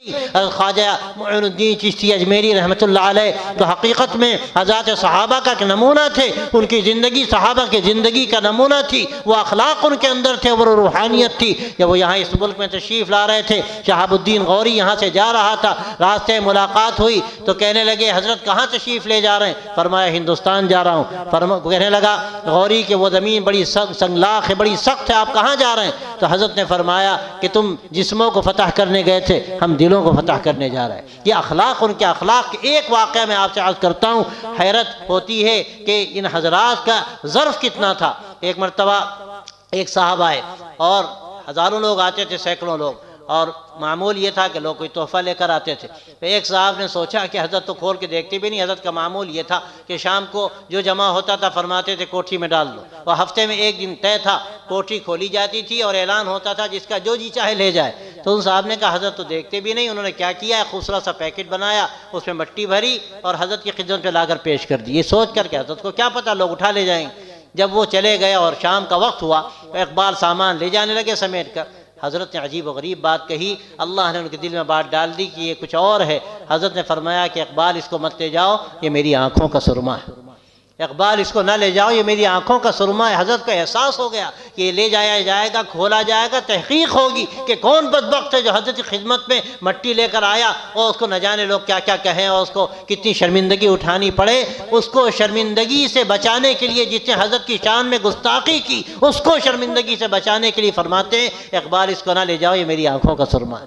خواجہ معین الدین چشتی اجمیری رحمۃ اللہ علیہ تو حقیقت میں حضرات صحابہ کا ایک نمونہ تھے، ان کی زندگی صحابہ کی زندگی کا نمونہ تھی، وہ اخلاق ان کے اندر تھے، وہ روحانیت تھی۔ جب وہ یہاں اس ملک میں تشریف لا رہے تھے، شہاب الدین غوری یہاں سے جا رہا تھا، راستے ملاقات ہوئی تو کہنے لگے حضرت کہاں تشریف لے جا رہے ہیں؟ فرمایا ہندوستان جا رہا ہوں۔ کہنے لگا غوری کہ وہ زمین بڑی سنگلاخ ہے، بڑی سخت ہے، آپ کہاں جا رہے ہیں؟ تو حضرت نے فرمایا کہ تم جسموں کو فتح کرنے گئے تھے، ہم دلوں کو فتح کرنے جا رہے ہیں۔ یہ اخلاق ان کے اخلاق کے ایک واقعہ میں آپ سے عرض کرتا ہوں، حیرت ہوتی ہے کہ ان حضرات کا ظرف کتنا تھا۔ ایک مرتبہ ایک صاحب آئے اور ہزاروں لوگ آتے تھے، سینکڑوں لوگ، اور معمول یہ تھا کہ لوگ کوئی تحفہ لے کر آتے تھے۔ تو ایک صاحب نے سوچا کہ حضرت تو کھول کے دیکھتے بھی نہیں، حضرت کا معمول یہ تھا کہ شام کو جو جمع ہوتا تھا فرماتے تھے کوٹھی میں ڈال دو، اور ہفتے میں ایک دن طے تھا کوٹھی کھولی جاتی تھی اور اعلان ہوتا تھا جس کا جو جی چاہے لے جائے۔ تو ان صاحب نے کہا حضرت تو دیکھتے بھی نہیں، انہوں نے کیا کیا ہے خوبصورت سا پیکٹ بنایا، اس میں مٹی بھری اور حضرت کی خدمت پہ لا کر پیش کر دی، یہ سوچ کر کہ حضرت کو کیا پتہ لوگ اٹھا لے جائیں گے۔ جب وہ چلے گئے اور شام کا وقت ہوا تو اقبال سامان لے جانے لگے سمیٹ کر۔ حضرت نے عجیب و غریب بات کہی، اللہ نے ان کے دل میں بات ڈال دی کہ یہ کچھ اور ہے۔ حضرت نے فرمایا کہ اقبال اس کو مت لے جاؤ، یہ میری آنکھوں کا سرما ہے، اقبال اس کو نہ لے جاؤ، یہ میری آنکھوں کا سرما ہے۔ حضرت کو احساس ہو گیا کہ یہ لے جایا جائے گا، کھولا جائے گا، تحقیق ہوگی کہ کون بدبخت ہے جو حضرت کی خدمت میں مٹی لے کر آیا اور اس کو نہ جانے لوگ کیا کیا کہیں اور اس کو کتنی شرمندگی اٹھانی پڑے۔ اس کو شرمندگی سے بچانے کے لیے جس نے حضرت کی شان میں گستاخی کی، اس کو شرمندگی سے بچانے کے لیے فرماتے ہیں اقبال اس کو نہ لے جاؤ، یہ میری آنکھوں کا سرما ہے۔